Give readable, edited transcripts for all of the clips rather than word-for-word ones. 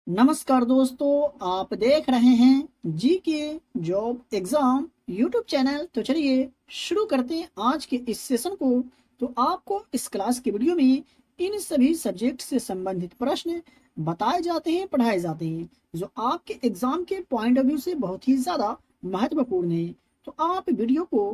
नमस्कार दोस्तों, आप देख रहे हैं जी के जॉब एग्जाम यूट्यूब चैनल। तो चलिए शुरू करते हैं आज के इस सेशन को। तो आपको इस क्लास के वीडियो में इन सभी सब्जेक्ट से संबंधित प्रश्न बताए जाते हैं, पढ़ाए जाते हैं, जो आपके एग्जाम के पॉइंट ऑफ व्यू से बहुत ही ज़्यादा महत्वपूर्ण है। तो आप वीडियो को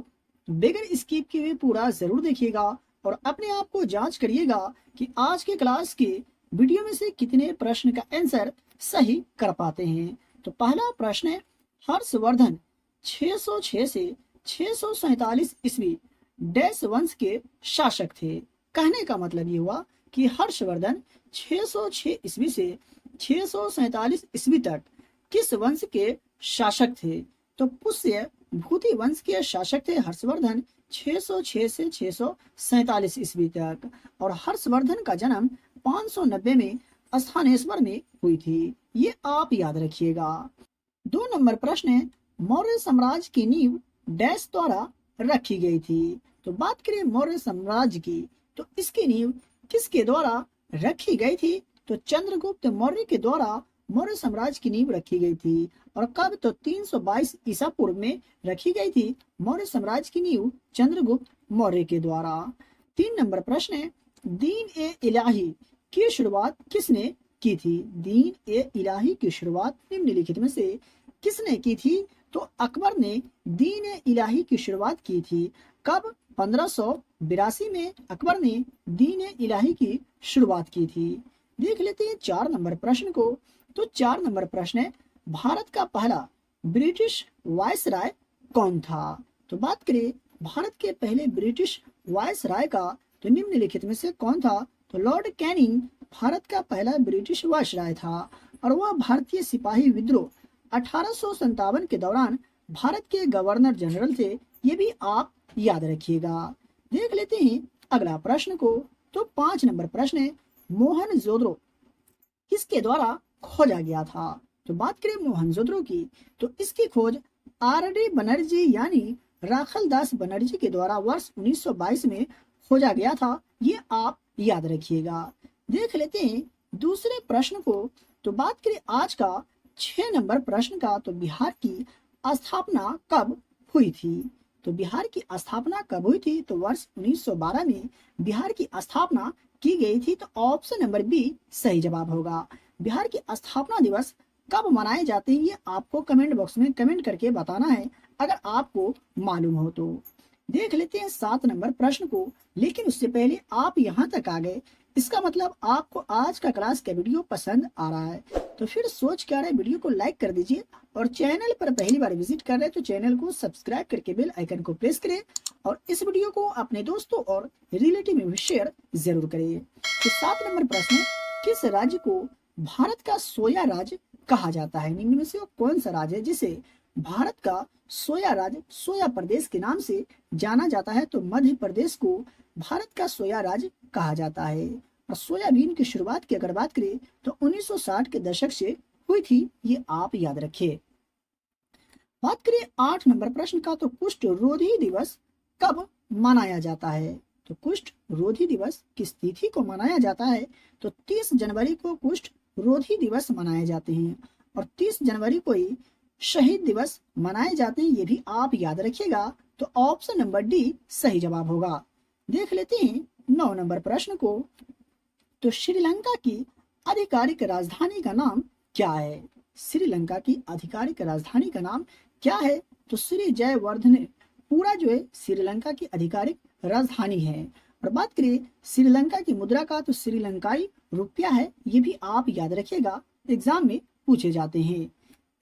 बगैर स्किप किए हुए पूरा ज़रूर देखिएगा और अपने आप को जांच करिएगा कि आज के क्लास के वीडियो में से कितने प्रश्न का आंसर सही कर पाते हैं। तो पहला प्रश्न है, हर्षवर्धन 606 से 647 ईस्वी डैश वंश के शासक थे। कहने का मतलब ये हुआ कि हर्षवर्धन 606 ईस्वी से 647 ईस्वी तक किस वंश के शासक थे। तो पुष्य भूति वंश के शासक थे हर्षवर्धन 606 से 647 ईस्वी तक। और हर्षवर्धन का जन्म 590 में स्थानेश्वर में हुई थी, ये आप याद रखिएगा। 2 नंबर प्रश्न है, मौर्य साम्राज्य की नींव डैश द्वारा रखी गई थी। तो बात करें मौर्य साम्राज्य की, तो इसकी नींव किसके द्वारा रखी गई थी। तो चंद्रगुप्त मौर्य के द्वारा मौर्य साम्राज्य की नींव रखी गई थी। और कब? तो 322 ईसा पूर्व में रखी गई थी मौर्य साम्राज्य की नींव चंद्रगुप्त मौर्य के द्वारा। 3 नंबर प्रश्न है, दीन ए इलाही की शुरुआत किसने की थी। दीन ए इलाही की शुरुआत निम्नलिखित में से किसने की थी। तो अकबर ने दीन ए इलाही की शुरुआत की थी। कब? 1582 में अकबर ने दीन ए इलाही की शुरुआत की थी। देख लेते हैं 4 नंबर प्रश्न को। तो 4 नंबर प्रश्न है, भारत का पहला ब्रिटिश वायसराय कौन था। तो बात करें भारत के पहले ब्रिटिश वायसराय का, तो निम्नलिखित में से कौन था। तो लॉर्ड कैनिंग भारत का पहला ब्रिटिश वायसराय था और वह भारतीय सिपाही विद्रोह 1857 के दौरान भारत के गवर्नर जनरल थे। ये भी आप याद रखिएगा। देख लेते हैं अगला प्रश्न को। तो 5 नंबर प्रश्न है, मोहनजोदड़ो किसके द्वारा खोजा गया था। तो बात करें मोहनजोदड़ो की, तो इसकी खोज आर.डी. बनर्जी यानी राखल दास बनर्जी के द्वारा वर्ष 1922 में खोजा गया था। ये आप याद रखिएगा। देख लेते हैं दूसरे प्रश्न को। तो बात करें आज का 6 नंबर प्रश्न का, तो बिहार की स्थापना कब हुई थी। तो बिहार की स्थापना कब हुई थी। तो वर्ष 1912 में बिहार की स्थापना की गई थी। तो ऑप्शन नंबर बी सही जवाब होगा। बिहार की स्थापना दिवस कब मनाए जाते हैं, ये आपको कमेंट बॉक्स में कमेंट करके बताना है अगर आपको मालूम हो तो। देख लेते हैं 7 नंबर प्रश्न को। लेकिन उससे पहले आप यहाँ तक आ गए, इसका मतलब आपको आज का क्लास का वीडियो पसंद आ रहा है। तो फिर सोच क्या रहे, वीडियो को लाइक कर दीजिए और चैनल पर पहली बार विजिट कर रहे हैं तो चैनल को सब्सक्राइब करके बेल आइकन को प्रेस करें और इस वीडियो को अपने दोस्तों और रिलेटिव में भी शेयर जरूर करिए। तो 7 नंबर प्रश्न, किस राज्य को भारत का सोया राज्य कहा जाता है। निम्न में से कौन सा राज्य है जिसे भारत का सोया राज्य, सोया प्रदेश के नाम से जाना जाता है। तो मध्य प्रदेश को भारत का सोया राज्य कहा जाता है। और सोयाबीन की शुरुआत की अगर बात करें तो 1960 के दशक से हुई थी, ये आप याद रखिए। बात करें 8 नंबर प्रश्न का, तो कुष्ठ रोधी दिवस कब मनाया जाता है। तो कुष्ठ रोधी दिवस किस तिथि को मनाया जाता है। तो 30 जनवरी को कुष्ठ रोधी दिवस मनाए जाते हैं और 30 जनवरी को ही शहीद दिवस मनाए जाते हैं, ये भी आप याद रखिएगा। तो ऑप्शन नंबर डी सही जवाब होगा। देख लेते हैं 9 नंबर प्रश्न को। तो श्रीलंका की आधिकारिक राजधानी का नाम क्या है। श्रीलंका की आधिकारिक राजधानी का नाम क्या है। तो श्री जयवर्धने पूरा जो है श्रीलंका की आधिकारिक राजधानी है। और बात करें श्रीलंका की मुद्रा का, तो श्रीलंकाई रुपया है, ये भी आप याद रखिएगा, एग्जाम में पूछे जाते हैं।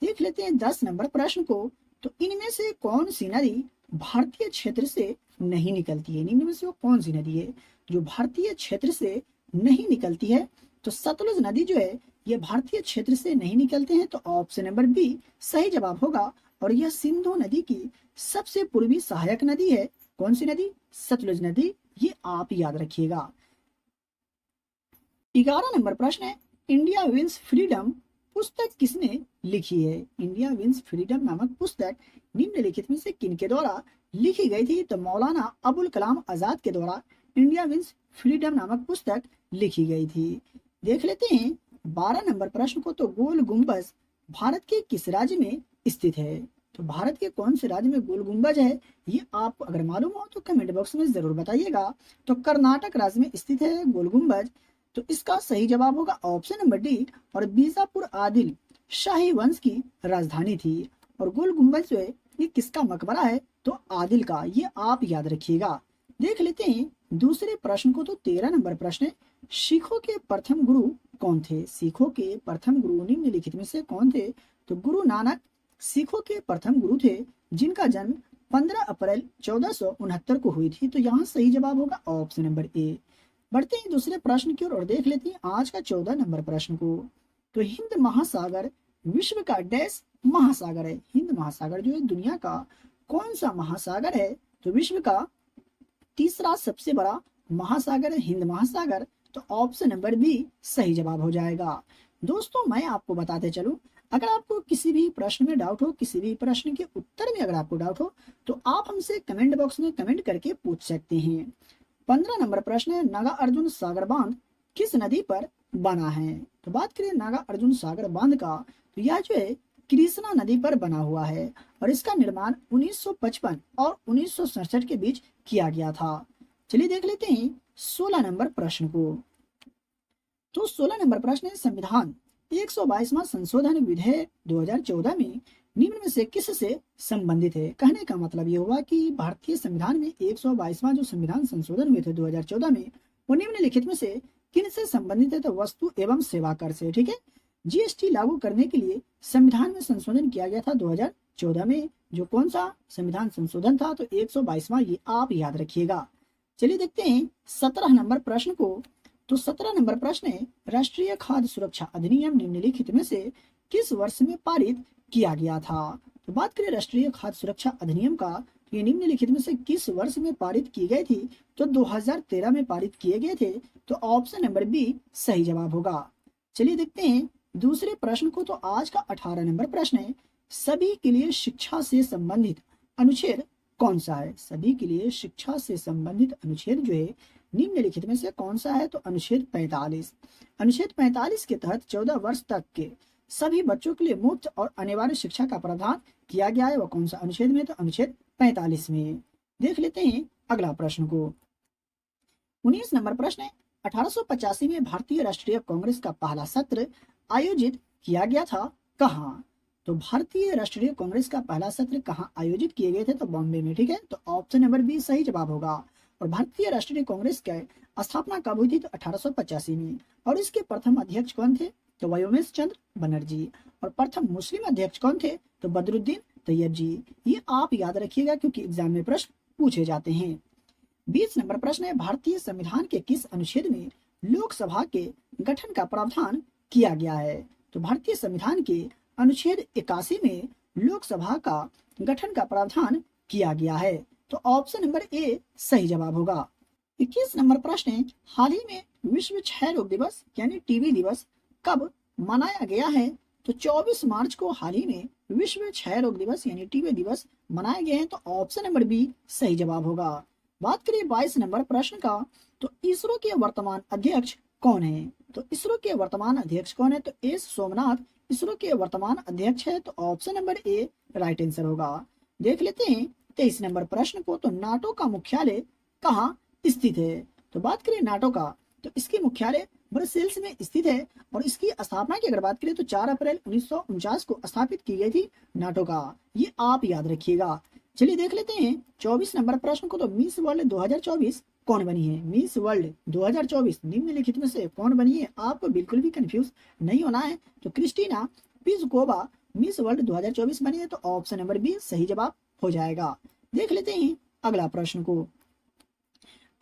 देख लेते हैं 10 नंबर प्रश्न को। तो इनमें से कौन सी नदी भारतीय क्षेत्र से नहीं निकलती है। इनमें से वो कौन सी नदी है जो भारतीय क्षेत्र से नहीं निकलती है। तो सतलुज नदी जो है ये भारतीय क्षेत्र से नहीं निकलते हैं। तो ऑप्शन नंबर बी सही जवाब होगा। और यह सिंधु नदी की सबसे पूर्वी सहायक नदी है। कौन सी नदी? सतलुज नदी, ये आप याद रखिएगा। 11 नंबर प्रश्न है, इंडिया विंस फ्रीडम पुस्तक किसने लिखी है। इंडिया विंस फ्रीडम नामक पुस्तक निम्नलिखित में से किनके द्वारा लिखी गई थी। तो मौलाना अबुल कलाम आजाद के द्वारा इंडिया विंस फ्रीडम नामक पुस्तक लिखी गई थी। देख लेते हैं 12 नंबर प्रश्न को, तो गोल गुंबज भारत के किस राज्य में स्थित है? तो भारत के कौन से राज्य में गोल गुंबज है, ये आपको अगर मालूम हो तो कमेंट बॉक्स में जरूर बताइएगा। तो कर्नाटक राज्य में स्थित है गोल गुंबज। तो इसका सही जवाब होगा ऑप्शन नंबर डी। और बीजापुर आदिल शाही वंश की राजधानी थी। और गोल गुंबज जो है ये किसका मकबरा है? तो आदिल का, ये आप याद रखिएगा। देख लेते हैं दूसरे प्रश्न को, तो 13 नंबर प्रश्न है, सिखों के प्रथम गुरु कौन थे? सिखों के प्रथम गुरु निम्नलिखित में से कौन थे? तो गुरु नानक सिखों के प्रथम गुरु थे, जिनका जन्म 15 अप्रैल 1469 को हुई थी। तो यहाँ सही जवाब होगा ऑप्शन नंबर ए। बढ़ते हैं दूसरे प्रश्न की ओर और देख लेते हैं आज का 14 नंबर प्रश्न को। तो हिंद महासागर विश्व का डैश महासागर है? हिंद महासागर जो है दुनिया का कौन सा महासागर है? तो विश्व का तीसरा सबसे बड़ा महासागर है हिंद महासागर। तो ऑप्शन नंबर बी सही जवाब हो जाएगा। दोस्तों मैं आपको बताते चलूं, अगर आपको किसी भी प्रश्न में डाउट हो, किसी भी प्रश्न के उत्तर में अगर आपको डाउट हो, तो आप हमसे कमेंट बॉक्स में कमेंट करके पूछ सकते हैं। 15 नंबर प्रश्न है, नागा अर्जुन सागर बांध किस नदी पर बना है? तो बात करें नागा अर्जुन सागर बांध का, तो यह जो है कृष्णा नदी पर बना हुआ है और इसका निर्माण 1955 और 1967 के बीच किया गया था। चलिए देख लेते हैं 16 नंबर प्रश्न को। तो 16 नंबर प्रश्न है, संविधान 122वां संशोधन विधेयक 2014 में निम्न में से किस से संबंधित है? कहने का मतलब ये हुआ कि भारतीय संविधान में 122वां जो संविधान संशोधन हुए थे 2014 में, वो निम्नलिखित में से किन से संबंधित है? तो वस्तु एवं सेवा कर से। ठीक है, जीएसटी लागू करने के लिए संविधान में संशोधन किया गया था 2014 में। जो कौन सा संविधान संशोधन था? तो 122वां, ये आप याद रखिएगा। चलिए देखते हैं 17 नंबर प्रश्न को। तो 17 नंबर प्रश्न है, राष्ट्रीय खाद्य सुरक्षा अधिनियम निम्नलिखित में से किस वर्ष में पारित किया गया था? तो बात करें राष्ट्रीय खाद्य सुरक्षा अधिनियम का, तो ये निम्नलिखित में से किस वर्ष में पारित की गई थी? तो 2013 में पारित किए गए थे। तो ऑप्शन नंबर बी सही जवाब होगा। चलिए देखते हैं दूसरे प्रश्न को। तो आज का 18 नंबर प्रश्न है, सभी के लिए शिक्षा से संबंधित अनुच्छेद कौन सा है? सभी के लिए शिक्षा से संबंधित अनुच्छेद जो है निम्नलिखित में से कौन सा है? तो अनुच्छेद 45। अनुच्छेद 45 के तहत 14 वर्ष तक के सभी बच्चों के लिए मुफ्त और अनिवार्य शिक्षा का प्रावधान किया गया है। वह कौन सा अनुच्छेद में? तो अनुच्छेद 45 में। देख लेते हैं अगला प्रश्न को। 19 नंबर प्रश्न है, 1885 में भारतीय राष्ट्रीय कांग्रेस का पहला सत्र आयोजित किया गया था कहाँ? तो भारतीय राष्ट्रीय कांग्रेस का पहला सत्र कहाँ आयोजित किए गए थे? तो बॉम्बे में। ठीक है, तो ऑप्शन नंबर बी सही जवाब होगा। और भारतीय राष्ट्रीय कांग्रेस की स्थापना कब हुई थी? तो 1885 में। और इसके प्रथम अध्यक्ष कौन थे? तो व्योमेश चंद्र बनर्जी। और प्रथम मुस्लिम अध्यक्ष कौन थे? तो बदरुद्दीन तैयब जी। ये आप याद रखिएगा क्योंकि एग्जाम में प्रश्न पूछे जाते हैं। 20 नंबर प्रश्न है, भारतीय संविधान के किस अनुच्छेद में लोकसभा के गठन का प्रावधान किया गया है? तो भारतीय संविधान के अनुच्छेद 81 में लोकसभा का गठन का प्रावधान किया गया है। तो ऑप्शन नंबर ए सही जवाब होगा। 21 नंबर प्रश्न है, हाल ही में विश्व क्षय रोग दिवस यानी टीबी दिवस कब मनाया गया है? तो 24 मार्च को हाल ही में विश्व क्षय रोग दिवस यानी टीबी दिवस मनाए गए हैं। तो ऑप्शन नंबर बी सही जवाब होगा। बात करिए 22 नंबर प्रश्न का, तो इसरो के वर्तमान अध्यक्ष कौन है? तो इसरो के वर्तमान अध्यक्ष कौन है? तो एस सोमनाथ इसरो के वर्तमान अध्यक्ष है। तो option number A right answer होगा। देख लेते हैं 23 नंबर प्रश्न को। तो नाटो का मुख्यालय कहाँ स्थित है? तो बात करें नाटो का, तो इसकी मुख्यालय ब्रसेल्स में स्थित है। और इसकी स्थापना की अगर बात करें तो 4 अप्रैल 1949 को स्थापित की गई थी नाटो का। ये आप याद रखिएगा। चलिए देख लेते हैं 24 नंबर प्रश्न को। तो मिस वर्ल्ड 2024 कौन बनी है? मिस वर्ल्ड 2024 निम्नलिखित में से कौन बनी है? आपको बिल्कुल भी कंफ्यूज नहीं होना है। तो क्रिस्टीना पिज़कोवा मिस वर्ल्ड 2024 बनी है। तो ऑप्शन नंबर बी सही जवाब हो जाएगा। देख लेते हैं अगला प्रश्न को।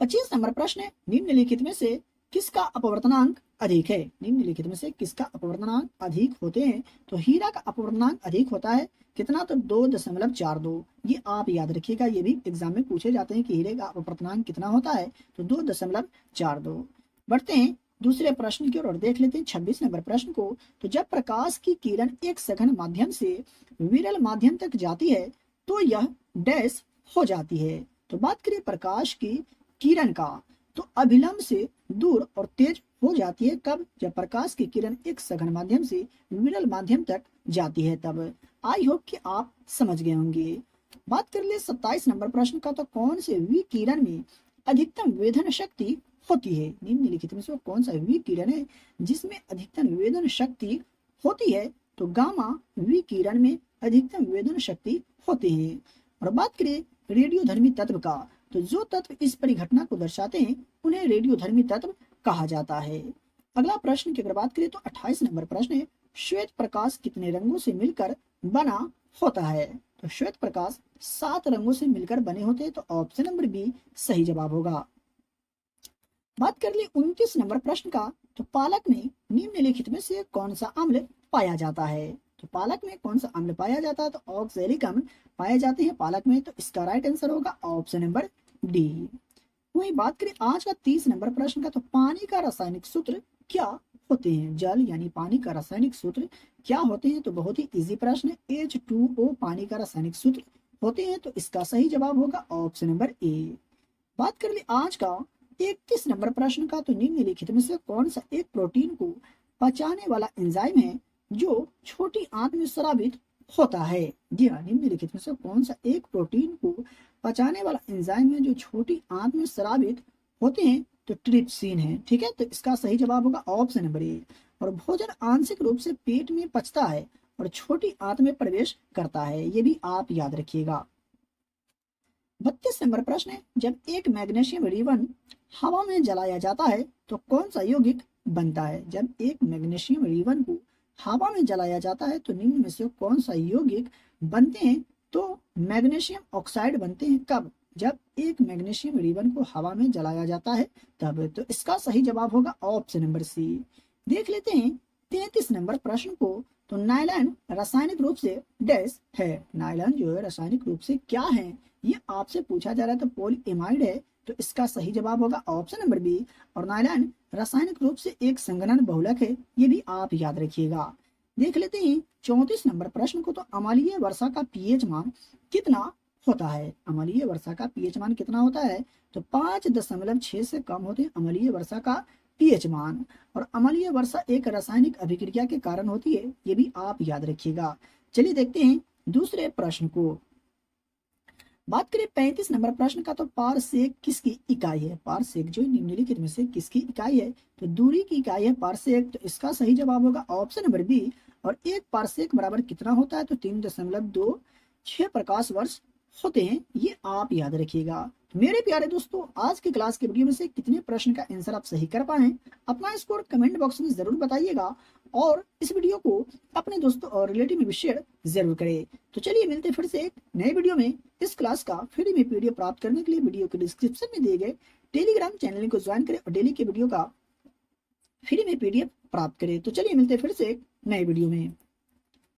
25 नंबर प्रश्न है, निम्नलिखित में से किसका अपवर्तनांक अधिक है? निम्नलिखित में से किसका अपवर्तनांक अधिक होते हैं? तो हीरा का अपवर्तनांक अधिक होता है कितना? तो 2.42। ये आप याद रखिएगा, ये भी एग्जाम में पूछे जाते हैं कि हीरे का अपवर्तनांक कितना होता है? तो 2.42। बढ़ते हैं दूसरे प्रश्न की ओर और देख लेते हैं 26 नंबर प्रश्न को। तो जब प्रकाश की किरण एक सघन माध्यम से विरल माध्यम तक जाती है तो यह डैश हो जाती है। तो बात करें प्रकाश की किरण का, तो अभिलंब से दूर और तेज हो जाती है कब? जब प्रकाश की किरण एक सघन माध्यम से विरल माध्यम तक जाती है तब। आई होप कि आप समझ गए होंगे। बात कर ले 27 नंबर प्रश्न का, तो कौन से विकिरण में अधिकतम वेधन शक्ति होती है? निम्नलिखित में से कौन सा विकिरण है जिसमें अधिकतम वेधन शक्ति होती है? तो गामा विकिरण में अधिकतम वेधन शक्ति होते हैं। और बात करें रेडियोधर्मी तत्व का, तो जो तत्व इस परिघटना को दर्शाते हैं उन्हें रेडियोधर्मी तत्व कहा जाता है। अगला प्रश्न की अगर बात करें तो 28 नंबर प्रश्न है, श्वेत प्रकाश कितने रंगों से मिलकर बना होता है? तो श्वेत प्रकाश 7 रंगों से मिलकर बने होते हैं, तो ऑप्शन नंबर बी सही जवाब होगा। बात कर ली 29 नंबर प्रश्न का, तो पालक में निम्नलिखित में से कौन सा अम्ल पाया जाता है? तो पालक में कौन सा अम्ल पाया जाता है? तो ऑक्सैलिक अम्ल पाए जाते हैं पालक में, तो इसका राइट आंसर होगा ऑप्शन नंबर डी। वही बात करें आज का 30 नंबर प्रश्न का, तो पानी का रासायनिक सूत्र क्या होते हैं? जल यानी पानी का रासायनिक सूत्र क्या होते हैं? तो बहुत ही इजी प्रश्न है, H2O पानी का रासायनिक सूत्र होते हैं, तो इसका सही जवाब होगा ऑप्शन नंबर ए। बात कर ली आज का 31 नंबर प्रश्न का, तो निम्नलिखित में से कौन सा एक प्रोटीन को पचाने वाला एंजाइम है जो छोटी आंत में स्रावित होता है? जी हाँ, निम्नलिखित में से कौन सा एक प्रोटीन को पचाने वाला एंजाइम है जो छोटी आंत में स्रावित होते हैं? तो ट्रिप्सिन है। ठीक है, तो इसका सही जवाब होगा ऑप्शन नंबर ए। और भोजन आंशिक रूप से पेट में पचता है और छोटी आंत में प्रवेश करता है, ये भी आप याद रखिएगा। 32 नंबर प्रश्न है, जब एक मैग्नीशियम रिबन हवा में जलाया जाता है तो कौन सा यौगिक बनता है? जब एक मैग्नीशियम रिबन को हवा में जलाया जाता है तो निम्न में से कौन सा यौगिक बनते हैं? तो मैग्नीशियम ऑक्साइड बनते हैं। कब? जब एक मैग्नीशियम रिबन को हवा में जलाया जाता है तब। तो इसका सही जवाब होगा ऑप्शन नंबर सी। देख लेते हैं 33 नंबर प्रश्न को, तो नायलॉन रासायनिक रूप से डैश है। नायलॉन जो है रासायनिक रूप से क्या है, ये आपसे पूछा जा रहा है, तो पॉलीएमाइड है, तो इसका सही जवाब होगा ऑप्शन नंबर बी। और नायलॉन रासायनिक रूप से एक संघनन बहुलक है, ये भी आप याद रखिएगा। देख लेते हैं 34 नंबर प्रश्न को, तो अम्लीय वर्षा का पीएच मान कितना होता है? अम्लीय वर्षा का पीएच मान कितना होता है? तो 5.6 से कम होते हैं अम्लीय वर्षा का पीएच मान। और अम्लीय वर्षा एक रासायनिक अभिक्रिया के कारण होती है, ये भी आप याद रखिएगा। चलिए देखते हैं दूसरे प्रश्न को। बात करें 35 नंबर प्रश्न का, तो पारसेक किसकी इकाई है? पारसेक जो निम्नलिखित में से किसकी इकाई है? तो दूरी की इकाई है पारसेक, तो इसका सही जवाब होगा ऑप्शन नंबर बी। और एक पारसेक बराबर कितना होता है? तो 3.26 प्रकाश वर्ष होते हैं, ये आप याद रखिएगा। मेरे प्यारे दोस्तों, आज की क्लास के वीडियो में से कितने प्रश्न का आंसर आप सही कर पाए हैं, अपना स्कोर कमेंट बॉक्स में जरूर बताइएगा। और इस वीडियो को अपने दोस्तों और रिलेटिव में भी शेयर जरूर करें। तो चलिए मिलते हैं फिर से एक नए वीडियो में। इस क्लास का फ्री में पीडीएफ प्राप्त करने के लिए वीडियो के डिस्क्रिप्शन में दिए गए टेलीग्राम चैनल को ज्वाइन करें और डेली के वीडियो का फ्री में पीडीएफ प्राप्त करें। तो चलिए मिलते हैं फिर से एक नए वीडियो में।